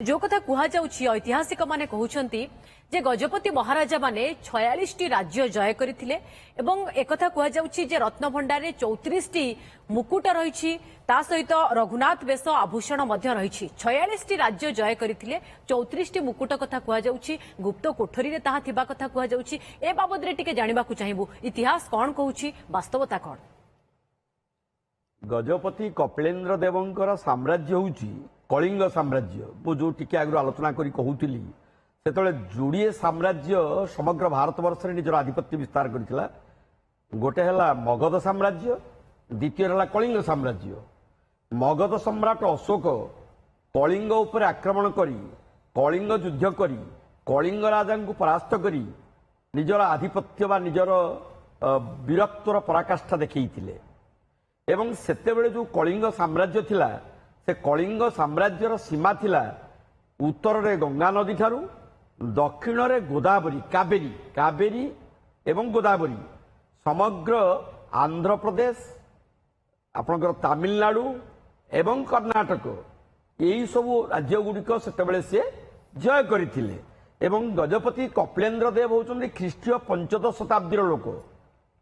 जो कथा कुहाଯାଉଛି ऐतिहासिक माने कहउछंती जे गजपति महाराजा माने 46 टी राज्य जय करथिले एवं एकथा कुहाଯାଉଛି जे रत्नभंडार रे 34 टी मुकुट रहिछि ता सहित रघुनाथ बेश आभूषण मध्य रहिछि 46 टी राज्य जय करथिले 34 टी मुकुट कथा कुहाଯାଉଛି गुप्त कोठरी रे ताहा थिबा कथा कुहाଯାଉଛି ए बाबद रे टिके जानिबाकू चाहिबू इतिहास कोन कहउछि वास्तवता कोन। गजपति कपिलेन्द्र देवंकर साम्राज्य होउछि कलिंग साम्राज्य मु जो टिके आगु आलोचना करी कहूतिली सेतले जोड़िए साम्राज्य समग्र भारत वर्ष रे निजर आधिपत्य विस्तार करथिला। गोटे हला मगध साम्राज्य, द्वितीय हला कलिंग साम्राज्य। मगध सम्राट अशोक कलिंग उपर आक्रमण करी कलिंग युद्ध करी कलिंग राजा को परास्त करी निजर आधिपत्य बा निजर वीरत्वर पराकाष्ठा देखैथिले एवं सेतेबेले जो कलिंग साम्राज्य थिला से कलिंग साम्राज्यर सीमा थिला उत्तर रे गंगा नदी ठारू दक्षिण रे गोदावरी कावेरी कावेरी एवं गोदावरी समग्र आंध्र प्रदेश आपनकर तमिलनाडु एवं कर्नाटक यही सब राज्य गुड़िक सेतेबेले से जय करथिले एवं गजपति कपिलेन्द्र देव होउचंदी ख्रीष्टीय पंचदश शताब्दीर लोक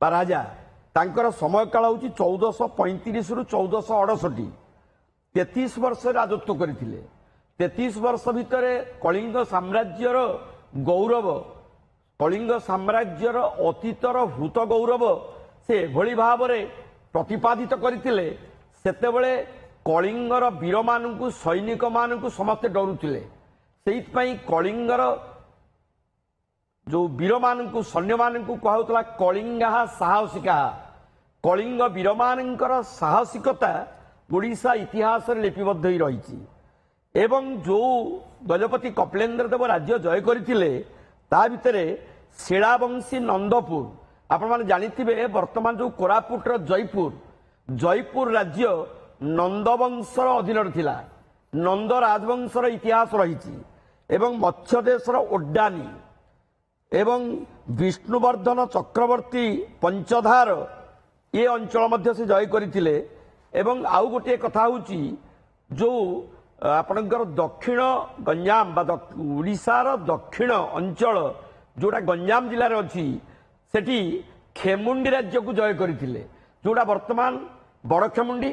बा राजा। तांकर समय काल होउची 1435 रु 1468 33 वर्ष राजत्व करथिले। 33 वर्ष भितरे कलिंग साम्राज्यर गौरव कलिंग साम्राज्यर अतीतर भूत गौरव से भली भावरे प्रतिपादित करथिले। सेतेबेले कलिंगर वीर मानकु सैनिक मानकु समस्त डरुथिले सेइत पई कलिंगर जो वीर मानकु सैन्य मानकु कहउतला कलिंगा साहसिका कलिंग वीर मानकर साहसिकता ओडिशा इतिहास लिपिबद्ध ही रही एवं जो गजपति कपिलेन्द्र देव राज्य जय करथिले ता भितरे शिलावंशी नंदपुर आपण माने जानिथिबे वर्तमान जो कोरापुट जयपुर जयपुर राज्य नंदवंशर अधीन थिला। नंद राजवंशर इतिहास रही एवं मत्स्यदेशर ओड्डानी एवं विष्णुवर्धन चक्रवर्ती पंचधार ये अंचल मध्य से जय करथिले। एवं आउ गोटे कथा होची जो आपणकर दक्षिण गंजाम बा ओडिशार दक्षिण अंचल जोटा गंजाम जिले में अच्छी सेठी खेमुंडी राज्य को जय करथिले जोटा वर्तमान बड़ खेमुंडी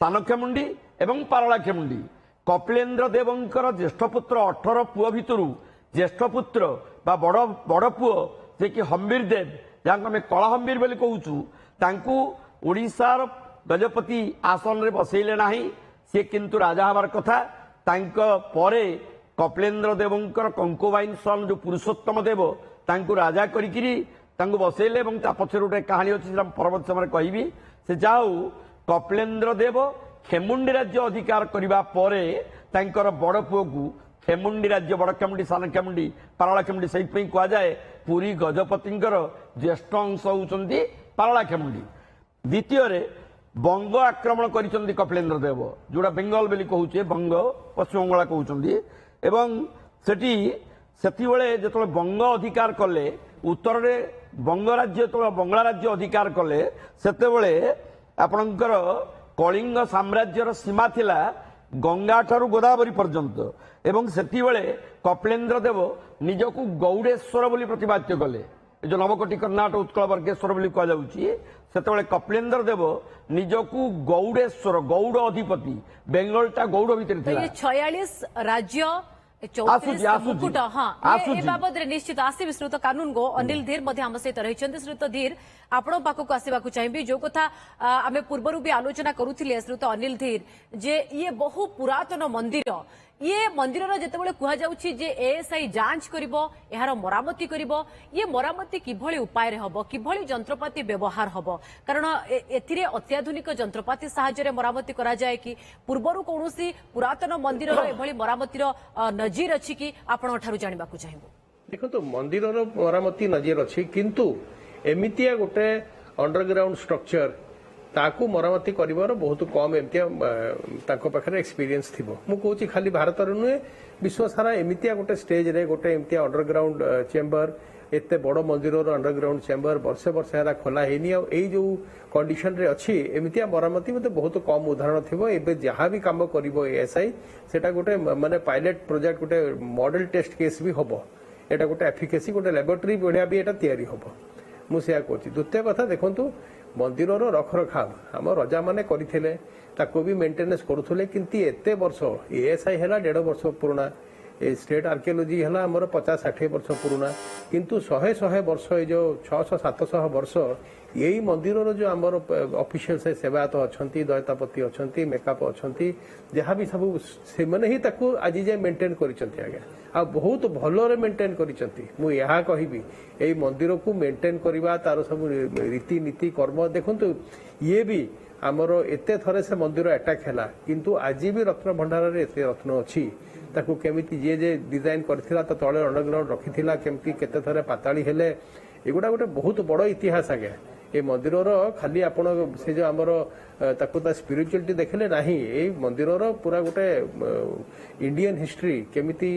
सान खेमुंडी एवं पारला खेमुंडी। कपिलेन्द्र देवंकर ज्येष्ठ पुत्र 18 पुओ भितरु ज्येष्ठ पुत्र बा बड़ पुओ जे कि हम्बीर देव जहाँ आम कला हम्बीर बोली कहूँ तांकू ओडिशार गजपति आसन रे बसैले नाही से किंतु राजा हबार कथा तांक परे कपिलेन्द्र देवंकर कंकुबाइन सन जो पुरुषोत्तम देव तांकू राजा करिकिरी तांकू बसैले एवं ता पछर गोटे कहानी अछि से परवर्ती समय कहबी से जाऊ कपिलेन्द्र देव खेमुंडी राज्य अधिकार करिबा परे तांकर बड़ पुओ को खेमुंडी राज्य बड़ खेमुंडी सान खेमुंडी पारला खेमुंडी सही पई कहा जाए पुरी गजपतिंकर ज्येष्ठ अंश होउचंदी पारला खेमुंडी। द्वितीय रे बंग आक्रमण करिसंदी कपिलेन्द्र देव जोड़ा बेंगल बोली कहूचे बंग पश्चिम बंगाल कहउचंदी एवं सेठी सेति बेले जेतले बंग अधिकार कले उत्तर रे बंग राज्य तो बंगला राज्य अधिकार कले सेते बेले आपणकर कलिंग साम्राज्यर सीमा थिला गंगा ठारू गोदावरी पर्यंत एवं सेति बेले कपिलेन्द्र देव निजकु गौड़ेश्वर बोली प्रतिपाद्य कले जो नवकोटी कर्णाटक उत्कल वर्गेश्वर बोली कह जाउची सेतेबेले कपिलेन्द्र देव निजकु गौड़ेश्वर गौड़ अधिपति बेंगलटा गौड़ भितर थिला। ये 46 राज्य 34 मुकुट हाँ ए बाबद रे निश्चित आसी विस्तृत कानून गो अनिल धीर मध्य आम सहित रहिछन्ते। श्रीयुत धीर आपण पाखक आसीबाकू चाहिबी जो कथा आमे पूर्वरु भी आलोचना करूथिले श्रीयुत अनिल धीर जे ये बहु पुरातन मंदिर ये मंदिर जेतेबेले कुहा जाउछि जे एएसआई जांच करिवो एहार मरामती करिवो ये मरामती किभଳି उपाय रे हबो किभଳି जंत्रपाती व्यवहार हबो कारण एथिरे अत्याधुनिक जंत्रपाती सहाय्य रे मरामती करा जाय कि पूर्वरु कोनोसी पुरातन मंदिर रो एभଳି मरामती रो नजीर अछि कि आपण ठारू जानिबाकू चाहिबो। देखो तो मंदिर रो मरामती नजीर अछि किंतु एमितिया गोटे अंडरग्राउंड स्ट्रक्चर ताकू मरामती कर बहुत कम एमती एक्सपीरियंस थी मु कहूँ खाली भारत नुहे विश्व सारा एमतिया गोटे स्टेज रे गोटे एमतिया अंडरग्राउंड चेम्बर एते बड़ मंदिर अंडरग्राउंड चेम्बर वर्षे वर्ष है खोला है जो कंडीशन रे अच्छी एमतिया मरामती मत बहुत कम उदाहरण थी एवं जहाँ भी कम कर एएसआई सेटा गोटे माने पायलट प्रोजेक्ट गोटे मॉडल टेस्ट केस भी हम एटा गोटे एफिकेसी गोटे लैबोरेटरी बढ़िया भी एटा तैयारी हम मुझे कहूँ द्वितीय कथा देखु मंदिर रखरखाव आम रजा मैंने करते भी मेंटेनेंस करुले किंतु एते वर्ष एएसआई है 1.5 वर्ष पुराना स्टेट आर्कियोलॉजी है आमर 50-60 वर्ष पुराना किंतु 100 वर्ष ये जो 600-700 वर्ष यही मंदिर जो आमर ऑफिशियल से सेवायत अच्छा दयतापति अच्छा मेकअप अच्छा जहाँ भी सब से मैंने ही आज जाए मेंटेन कर आ बहुत भल मेंटेन करी यही मंदिर को मेंटेन करवा तार सब रीतिनीति कर्म देखु ये भी आमर एते थरे से मंदिर अटैक है किंतु आज भी रत्न भंडार एते रत्न अच्छी ताकू केमिति जे जे डिजाइन करथिला त तळे अंडरग्राउंड रखिथिला केमिति केते थरे पाताळी हेले एगुडा गोटे बहुत बड़ इतिहास आगे ए मंदिर खाली आपण से जो आमर ताकू ता स्पिरिचुअलिटी देखले नाही ए मंदिर पूरा गोटे इंडियन हिस्ट्री केमिति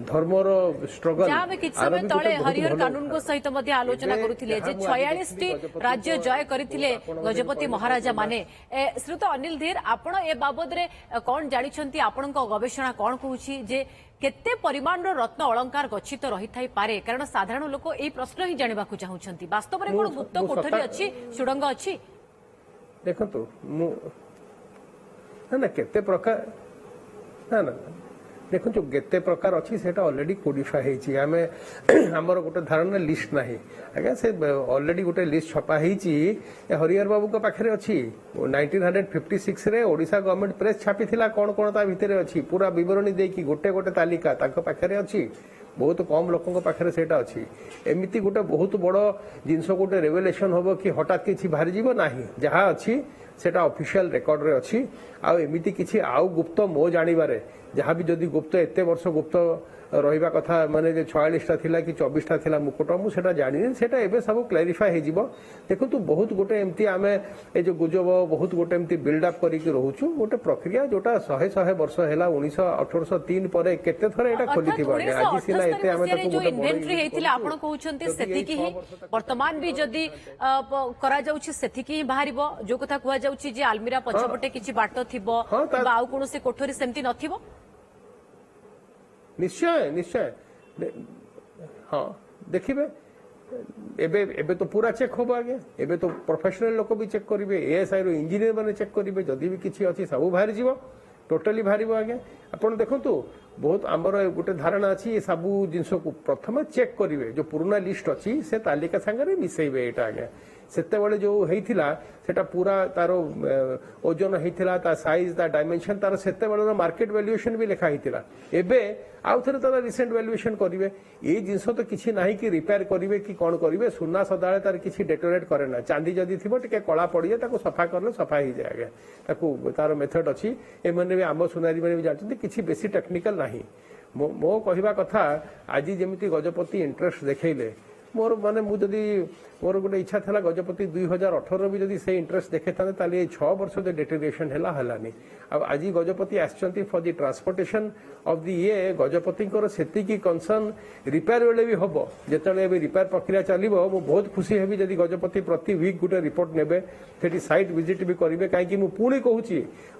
धर्मर स्ट्रगल जहाँ में किछ समय तळे हरिहर कानून को सहित मध्ये आलोचना करुथिले जे 46 टी राज्य जय करिथिले गजपति महाराजा माने श्रीयुत अनिल धीर आपण ए बाबद रे कोन जानि छंती आपण को गवेषणा कोन कहूची जे केते परिमाण रत्न अलंकार गच्छित रही थाई पारे कारण साधारण लोक ए प्रश्न ही जानिबा को चाहुछंती वास्तव रे कोन गुप्त कोठरी अछि सुडंग अछि देखंतु ना केते प्रकार ना ना देखो जो केते प्रकार अच्छी सेटा ऑलरेडी कोडिफाई हेची आमे हमर गोटे धारणा लिस्ट नाही आगे से ऑलरेडी गोटे लिस्ट छपा हेची हरिहर बाबू को पाखरे अछि 1956 रे ओडिसा गवर्नमेंट प्रेस छापी थिला कोन कोन ता भितरे अछि पूरा विवरणी दे कि गोटे गोटे तालिका ताको पाखरे अछि बहुत कम लोकों पाखरे सेटा अछि एमिति गोटे बहुत बड़ जिंस गोटे रेवलेशन होबो कि हठात किछि बाहर जीवो नाही जहा अछि सेटा ऑफिशियल रिकॉर्ड रे अछि आ एमिति किछि आउ गुप्त मो जानिबारे जहाँ भी जदि गुप्त एते वर्ष गुप्त रहिबा कथा माने 46टा थिला कि 24टा थिला मुकुट मु सेटा जानि सेटा एबे सब क्लैरिफाई हे जिवो देखो तू बहुत गोटे एमती आमे ए जो गुजब बहुत गोटे एमती बिल्ड अप करी कि रहउछु गोटे प्रक्रिया जोटा 100 वर्ष हैला 1803 परे केते थरे एटा खोली थिबा आज सिना एते आमे तो जो इन्वेंटरी हेतिला आपण कहउछन्ते सेति कि वर्तमान भी जदि करा जाउछि सेति कि बाहरिबो जो कथा कुआ जाउछि जे आलमीरा पछपटे किछि बाट थिबो बा आउ कोनोसे कोठरी सेमति नथिबो निश्चय निश्चय हाँ देखिए एबे एबे तो पूरा चेक होबो आगे एबे तो प्रोफेशनल लोक भी चेक करिवे एएसआई रो इंजीनियर माने चेक करिवे जदि भी किछि अछि सब बाहर जीवो टोटली बाहरिबो आगे आपण देखंतु बहुत आमर गोटे धारणा अछि ए सब जिंस को प्रथम चेक करिवे जो पुराना लिस्ट अछि से तालिका संगे मिसेइबे एटा आगे सेते बेले जो हेइथिला सेटा पूरा तारो ओजन हेइथिला ता साइज ता डायमेंशन तारो सेते बेले मार्केट वैल्यूएशन भी लिखा हेइथिला एबे आउ थरे तार रिसेंट वैल्यूएशन करिवे ए जिंस तो किछि नाही कि रिपेयर करिवे कि कोन करिवे सुना सदाळे तार किछि डेटोरेट करे ना चांदी जदी थिबो टिके कळा पडिए ताको सफा करले सफा ही जाय ताको तार मेथड अछि ए माने भी आम सुनारी माने भी जानते किछि बेसी टेक्निकल नाही मो कहिबा कथा आज जेमिति गजपति इंटरेस्ट देखैले मोर माने मु जदी मोर गोटे इच्छा था गजपति 2018 भी जदी से इंटरेस्ट देखे था 6 वर्ष जो डेटेरिएशन है हलानी अब आज गजपति आसचंती for the transportation of the ये गजपति सेति की कंसर्न रिपेयर बेले भी हम जिते रिपेयर प्रक्रिया चलो मु बहुत खुशी हेबी जदी गजपति प्रति वीक गोटे रिपोर्ट नेबे सेठी साइट विजिट भी करेंगे कहीं मु पुणी कहूँ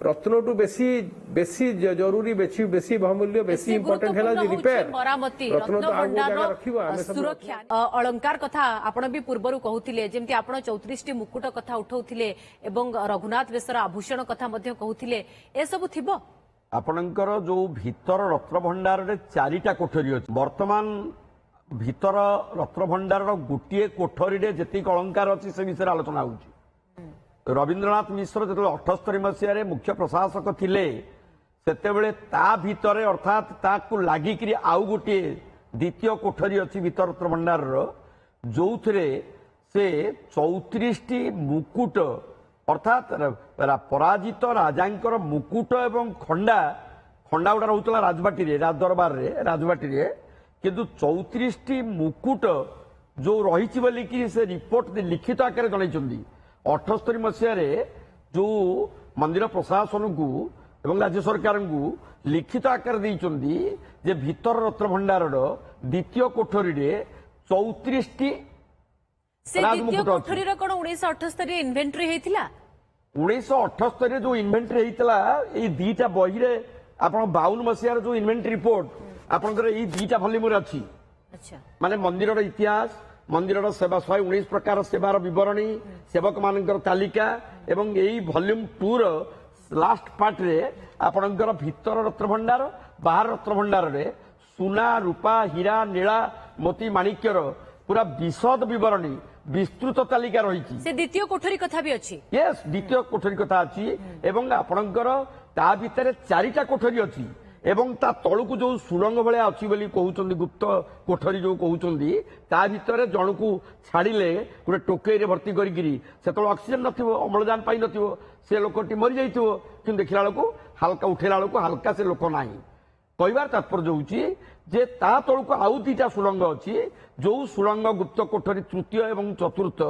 रत्न टू बेसी बेसी जरूरी बेसी बेसी बहुमूल्य बेसी इंपोर्टेंट है रिपेयर रत्न तो आगे जगह रखिबा सुरक्षा अलंकार कथा आपण भी पूर्वरु कहउथिले जेमति आपण 34 टी मुकुट कथा उठाउथिले एवं रघुनाथ बेसर आभूषण कथा मध्ये कहउथिले ए सब थिबो आपणकर जो भीतर रत्न भंडार रे 4टा कोठरी अछि वर्तमान भीतर रत्न भंडार रो गुटिए कोठरी रे जति अलंकार अछि से विषय आलोचना होउची रविंद्रनाथ मिश्र जते 78 मसिया रे मुख्य प्रशासक थिले सेते बेले ता भीतर अर्थात ताकू लागि करी आउ गुटिए द्वितीय कोठरी अच्छी भीतर रत्न भंडार जो से 34टी मुकुट अर्थात पराजित राजांकर मुकुट एवं खंडा खंडा गुड़ा रोला राजबाटी राजदरबार राजबाटी किंतु 34टी मुकुट जो रही से रिपोर्ट लिखित आकार जन ଅଠସ୍ତରୀ ମସିହାରେ ଯୋଉ ମନ୍ଦିର ପ୍ରଶାସନକୁ ଏବଂ ରାଜ୍ୟ ସରକାରଙ୍କୁ ଲିଖିତ ଆକାର ଦେଇଛନ୍ତି ଯେ ଭିତର ରତ୍ନ ଭଣ୍ଡାରର ଦ୍ୱିତୀୟ କୋଠରୀରେ 34ଟି ସେ ଦ୍ୱିତୀୟ କୋଠରୀର କଣ 1978 ଇନଭେଣ୍ଟରି ହେଇଥିଲା? 1978 ଯୋଉ ଇନଭେଣ୍ଟରି ହେଇଥିଲା ଏଇ ଦିଟା ବହିରେ ଆପଣ 52 ମସିହାର ଯୋଉ ଇନଭେଣ୍ଟରି ରିପୋର୍ଟ ଆପଣଙ୍କର ଏଇ ଦିଟା ଭଲ୍ୟୁମରେ ଅଛି। ଆଚ୍ଛା, ମାନେ ମନ୍ଦିରର ଇତିହାସ, ମନ୍ଦିରର ସେବା 119 ପ୍ରକାର ସେବାର ବିବରଣୀ, ସେବକ ମାନଙ୍କର ତାଲିକା ଏବଂ ଏଇ ଭଲ୍ୟୁମ 2 ର ଲାଷ୍ଟ ପାର୍ଟରେ ଆପଣଙ୍କର ଭିତର ରତ୍ନଭଣ୍ଡାର ବାହାର ରତ୍ନଭଣ୍ଡାରରେ ସୁନା ରୂପା ହୀରା ନୀଳା ମୋତି ମାଣିକ୍ୟର ପୁରା ବିଶଦ ବିବରଣୀ ବିସ୍ତୃତ ତାଲିକା ରହିଛି। ସେ ଦ୍ୱିତୀୟ କୋଠରୀ କଥା ବି ଅଛି। ୟେସ୍, ଦ୍ୱିତୀୟ କୋଠରୀ କଥା ଅଛି ଏବଂ ଆପଣଙ୍କର ତା ଭିତରେ 4ଟା କୋଠରୀ ଅଛି ଏବଂ ତା ତଳକୁ ଯୋଉ ସୁରଙ୍ଗ ଭଳିଆ ଅଛି ବୋଲି କହୁଛନ୍ତି, ଗୁପ୍ତ କୋଠରୀ ଯୋଉ କହୁଛନ୍ତି, ତା ଭିତରେ ଜଣକୁ ଛାଡ଼ିଲେ ଗୋଟେ ଟୋକେଇରେ ଭର୍ତ୍ତି କରିକିରି ସେତେବେଳେ ଅକ୍ସିଜେନ ନଥିବ, ଅମ୍ଳଜାନ ପାଇ ନଥିବ, ସେ ଲୋକଟି ମରିଯାଇଥିବ, କିନ୍ତୁ ଦେଖିଲା ବେଳକୁ ହାଲକା ଉଠେଇଲା ବେଳକୁ ହାଲକା ସେ ଲୋକ ନାହିଁ। କହିବାର ତାତ୍ପର୍ଯ୍ୟ ହଉଛି ଯେ ତା ତଳକୁ ଆଉ 2ଟା ସୁରଙ୍ଗ ଅଛି, ଯୋଉ ସୁରଙ୍ଗ ଗୁପ୍ତ କୋଠରୀ ତୃତୀୟ ଏବଂ ଚତୁର୍ଥ।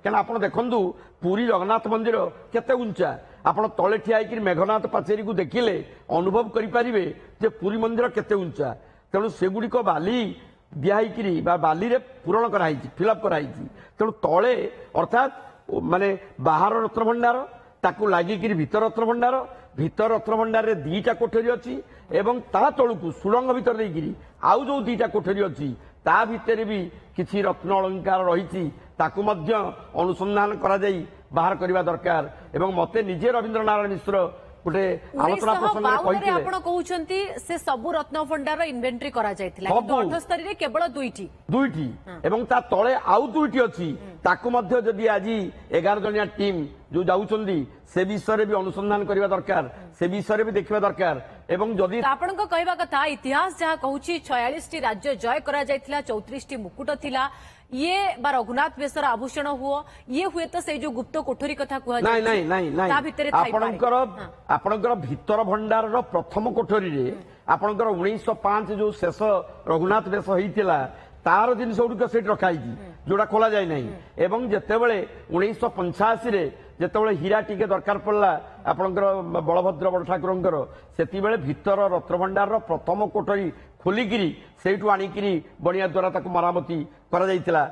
କାରଣ ଆପଣ ଦେଖନ୍ତୁ ପୁରୀ ଜଗନ୍ନାଥ ମନ୍ଦିର କେତେ ଉଞ୍ଚା, ଆପଣ ତଳେ ଠିଆ ହେଇକି ମେଘନାଥ ପାଚେରୀକୁ ଦେଖିଲେ ଅନୁଭବ କରିପାରିବେ ଯେ ପୁରୀ ମନ୍ଦିର କେତେ ଉଞ୍ଚା। ତେଣୁ ସେଗୁଡିକ ବାଲି ଦିଆହେଇକିରି ବା ବାଲିରେ ପୂରଣ କରାହେଇଛି, ଫିଲ୍ଅପ୍ କରାହେଇଛି। ତେଣୁ ତଳେ ଅର୍ଥାତ୍ ମାନେ ବାହାର ରତ୍ନଭଣ୍ଡାର ତାକୁ ଲାଗିକିରି ଭିତର ରତ୍ନଭଣ୍ଡାର, ଭିତର ରତ୍ନଭଣ୍ଡାରରେ 2ଟା କୋଠରୀ ଅଛି ଏବଂ ତା ତଳକୁ ସୁରଙ୍ଗ ଭିତରେ ଦେଇକିରି ଆଉ ଯୋଉ 2ଟା କୋଠରୀ ଅଛି ତା ଭିତରେ ବି କିଛି ରତ୍ନ ଅଳଙ୍କାର ରହିଛି, ତାକୁ ମଧ୍ୟ ଅନୁସନ୍ଧାନ କରାଯାଇ ବାହାର କରିବା ଦରକାର। ଏବଂ ମତେ ନିଜେ ରବୀନ୍ଦ୍ର ନାରାୟଣ ମିଶ୍ର ଗୋଟେ ଆଲୋଚନା ପ୍ରସଙ୍ଗରେ 1952 କହିଥିଲେ ଆପଣ କହୁଛନ୍ତି ସେ ସବୁ ରତ୍ନ ଭଣ୍ଡାର ଇନଭେଣ୍ଟରି କରାଯାଇଥିଲା, କିନ୍ତୁ 78 ରେ କେବଳ 2ଟି ଏବଂ ତା ତଳେ ଆଉ 2ଟି ଅଛି। ତାକୁ ମଧ୍ୟ ଯଦି ଆଜି 11 ଜଣିଆ ଟିମ୍ ଯୋଉ ଯାଉଛନ୍ତି ସେ ବିଷୟରେ ବି ଅନୁସନ୍ଧାନ କରିବା ଦରକାର, ସେ ବିଷୟରେ ବି ଦେଖିବା ଦରକାର। ଏବଂ ଯଦି ଆପଣଙ୍କ କହିବା କଥା ଇତିହାସ ଯାହା କହୁଛି 46ଟି ରାଜ୍ୟ ଜୟ କରାଯାଇଥିଲା, 34ଟି ମୁକୁଟ ଥିଲା, ଇଏ ବା ରଘୁନାଥ ବେଶର ଆଭୂଷଣ ହୁଅ, ଇଏ ହୁଏ ତ ସେଇ ଯୋଉ ଗୁପ୍ତ କୋଠରୀ କଥା କୁହାଯାଏ ତା ଭିତରେ ଆପଣଙ୍କର ଭିତର ଭଣ୍ଡାରର ପ୍ରଥମ କୋଠରୀରେ ଆପଣଙ୍କର 1905 ଯୋଉ ଶେଷ ରଘୁନାଥ ବେଶ ହେଇଥିଲା ତାର ଜିନିଷ ଗୁଡ଼ିକ ସେଠି ରଖାଯାଇଛି, ଯୋଉଟା ଖୋଲା ଯାଇ ନାହିଁ। ଏବଂ ଯେତେବେଳେ 1985ରେ ଯେତେବେଳେ ହୀରା ଟିକେ ଦରକାର ପଡିଲା ଆପଣଙ୍କର ବଳଭଦ୍ର ବଡ଼ ଠାକୁରଙ୍କର, ସେତିବେଳେ ଭିତର ରତ୍ନଭଣ୍ଡାରର ପ୍ରଥମ କୋଠରୀ ଖୋଲିକିରି ସେଇଠୁ ଆଣିକିରି ବଣିଆ ଦ୍ୱାରା ତାକୁ ମରାମତି କରାଯାଇଥିଲା।